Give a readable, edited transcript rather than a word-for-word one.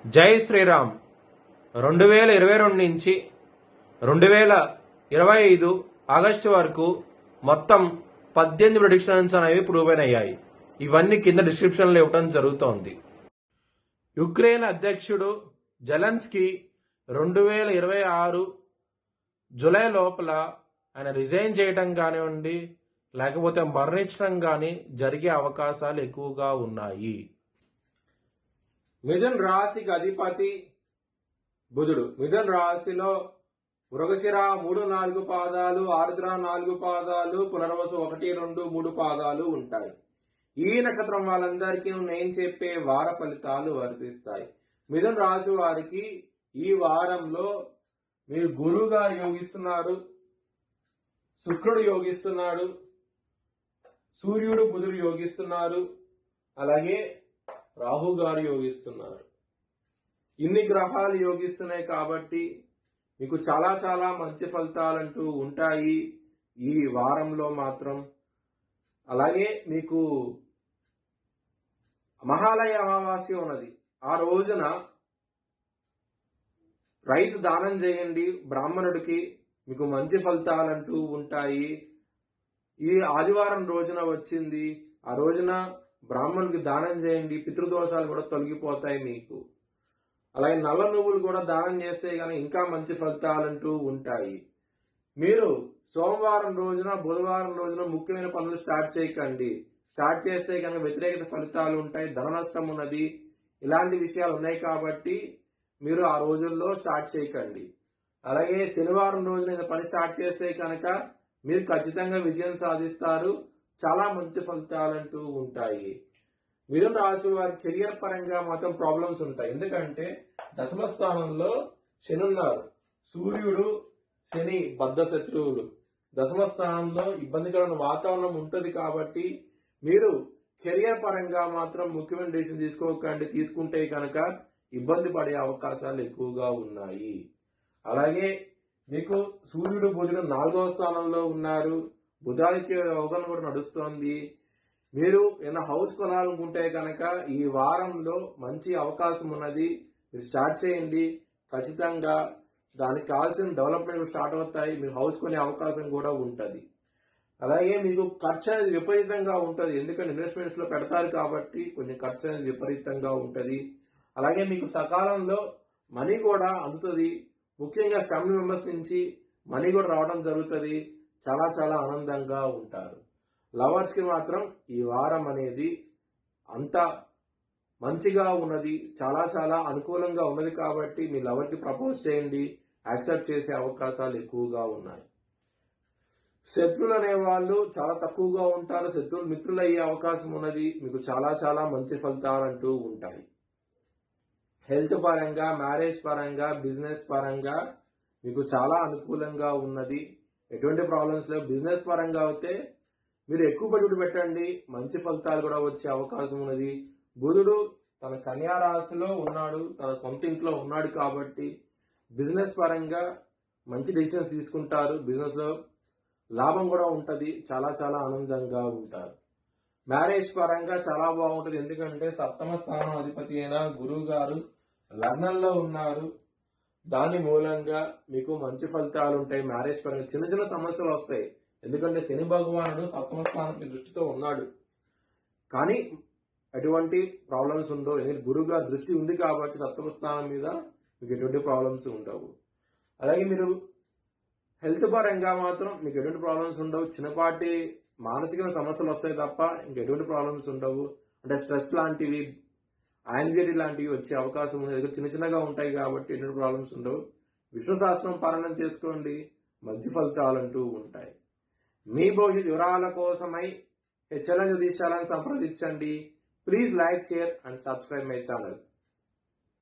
జై శ్రీరామ్. 2022 నుంచి 2025 ఆగస్టు వరకు మొత్తం 18 ప్రెడిక్షన్స్ అనేవి ప్రూవ్ అయ్యాయి. ఇవన్నీ కింద డిస్క్రిప్షన్లో ఇవ్వడం జరుగుతోంది. యుక్రెయిన్ అధ్యక్షుడు జెలెన్స్కీ 2026 జూలై లోపల ఆయన రిజైన్ చేయడం కానివ్వండి, లేకపోతే మరణించడం కానీ జరిగే అవకాశాలు ఎక్కువగా ఉన్నాయి. మిథున్ రాశికి అధిపతి బుధుడు. మిథున్ రాశిలో మృగశిర 3-4 పాదాలు, ఆరుద్ర 4 పాదాలు, పునర్వసు 1-2-3 పాదాలు ఉంటాయి. ఈ నక్షత్రం వాళ్ళందరికీ నేను చెప్పే వార ఫలితాలు వర్తిస్తాయి. మిథున్ రాశి వారికి ఈ వారంలో మీరు గురువు గారు యోగిస్తున్నారు, శుక్రుడు యోగిస్తున్నాడు, సూర్యుడు బుధుడు యోగిస్తున్నారు, అలాగే రాహు గారు యోగిస్తున్నారు. ఇన్ని గ్రహాలు యోగిస్తున్నాయి కాబట్టి మీకు చాలా చాలా మంచి ఫలితాలంటూ ఉంటాయి ఈ వారంలో మాత్రం. అలాగే మీకు మహాలయ అమావాస్య ఉన్నది. ఆ రోజున రైస్ దానం చేయండి బ్రాహ్మణుడికి, మీకు మంచి ఫలితాలంటూ ఉంటాయి. ఈ ఆదివారం రోజున వచ్చింది, ఆ రోజున బ్రాహ్మణుడికి దానం చేయండి, పితృదోషాలు కూడా తొలగిపోతాయి మీకు. అలాగే నల్ల నువ్వులు కూడా దానం చేస్తే కనుక ఇంకా మంచి ఫలితాలంటూ ఉంటాయి. మీరు సోమవారం రోజున బుధవారం రోజున ముఖ్యమైన పనులు స్టార్ట్ చేయకండి. స్టార్ట్ చేస్తే కనుక వ్యతిరేకత ఫలితాలు ఉంటాయి, ధన నష్టం ఉన్నది, ఇలాంటి విషయాలు ఉన్నాయి కాబట్టి మీరు ఆ రోజుల్లో స్టార్ట్ చేయకండి. అలాగే శనివారం రోజున పని స్టార్ట్ చేస్తే కనుక మీరు ఖచ్చితంగా విజయం సాధిస్తారు, చాలా మంచి ఫలితాలంటూ ఉంటాయి. మిథున రాశి వారి కెరియర్ పరంగా మాత్రం ప్రాబ్లమ్స్ ఉంటాయి. ఎందుకంటే దశమ స్థానంలో శని ఉన్నారు. సూర్యుడు శని బద్ధ శత్రువులు. దశమ స్థానంలో ఇబ్బందికరమైన వాతావరణం ఉంటుంది కాబట్టి మీరు కెరియర్ పరంగా మాత్రం ముఖ్యమైన డెసిషన్ తీసుకోకండి. తీసుకుంటే కనుక ఇబ్బంది పడే అవకాశాలు ఎక్కువగా ఉన్నాయి. అలాగే మీకు సూర్యుడు బుధుడు 4వ స్థానంలో ఉన్నారు. బుధాదిత్య యోగం కూడా నడుస్తోంది. మీరు ఏదైనా హౌస్ కొనాలనుకుంటే కనుక ఈ వారంలో మంచి అవకాశం ఉన్నది, మీరు స్టార్ట్ చేయండి. ఖచ్చితంగా దానికి కావాల్సిన డెవలప్మెంట్ స్టార్ట్ అవుతాయి, మీరు హౌస్ కొనే అవకాశం కూడా ఉంటుంది. అలాగే మీకు ఖర్చు అనేది విపరీతంగా ఉంటుంది, ఎందుకంటే ఇన్వెస్ట్మెంట్స్ లో పెడతారు కాబట్టి కొంచెం ఖర్చు అనేది విపరీతంగా ఉంటుంది. అలాగే మీకు సకాలంలో మనీ కూడా అందుతుంది, ముఖ్యంగా ఫ్యామిలీ మెంబర్స్ నుంచి మనీ కూడా రావడం జరుగుతుంది. చాలా చాలా ఆనందంగా ఉంటారు. లవర్స్కి మాత్రం ఈ వారం అనేది అంత మంచిగా ఉన్నది, చాలా చాలా అనుకూలంగా ఉన్నది కాబట్టి మీ లవర్కి ప్రపోజ్ చేయండి, యాక్సెప్ట్ చేసే అవకాశాలు ఎక్కువగా ఉన్నాయి. శత్రువులు అనేవాళ్ళు చాలా తక్కువగా ఉంటారు, శత్రువులు మిత్రులు అయ్యే అవకాశం ఉన్నది, మీకు చాలా చాలా మంచి ఫలితాలు అంటూ ఉంటాయి. హెల్త్ పరంగా, మ్యారేజ్ పరంగా, బిజినెస్ పరంగా మీకు చాలా అనుకూలంగా ఉన్నది, ఎటువంటి ప్రాబ్లమ్స్ లేవు. బిజినెస్ పరంగా అయితే మీరు ఎక్కువ పెట్టుబడి పెట్టండి, మంచి ఫలితాలు కూడా వచ్చే అవకాశం ఉన్నది. బుధుడు తన కన్యా రాశిలో ఉన్నాడు, తన సొంత ఇంట్లో ఉన్నాడు కాబట్టి బిజినెస్ పరంగా మంచి డెసిషన్స్ తీసుకుంటారు, బిజినెస్ లో లాభం కూడా ఉంటుంది, చాలా చాలా ఆనందంగా ఉంటారు. మ్యారేజ్ పరంగా చాలా బాగుంటుంది, ఎందుకంటే 7వ స్థానం అధిపతి అయిన గురువు గారు లగ్నంలో ఉన్నారు. దాని మూలంగా మీకు మంచి ఫలితాలు ఉంటాయి. మ్యారేజ్ పరంగా చిన్న చిన్న సమస్యలు వస్తాయి, ఎందుకంటే శని భగవానుడు 7వ స్థానం దృష్టితో ఉన్నాడు, కానీ ఎటువంటి ప్రాబ్లమ్స్ ఉండవు. ఎందుకంటే గురువుగా దృష్టి ఉంది కాబట్టి 7వ స్థానం మీద మీకు ఎటువంటి ప్రాబ్లమ్స్ ఉండవు. అలాగే మీరు హెల్త్ పరంగా మాత్రం మీకు ఎటువంటి ప్రాబ్లమ్స్ ఉండవు, చిన్నపాటి మానసిక సమస్యలు వస్తాయి తప్ప ఇంకెటువంటి ప్రాబ్లమ్స్ ఉండవు. అంటే స్ట్రెస్ లాంటివి, యాంగ్జైటీ లాంటివి వచ్చే అవకాశం ఉంది, చిన్న చిన్నగా ఉంటాయి కాబట్టి ఎటువంటి ప్రాబ్లమ్స్ ఉండవు. విష్ణు సహస్రం పారాయణం చేసుకోండి, మంచి ఫలితాలంటూ ఉంటాయి. మీ భవిష్యత్ వివరాల కోసమై హెచ్ఎల్ఎన్ జ్యోతిష్యాలను సంప్రదించండి. Please like, share and subscribe my channel.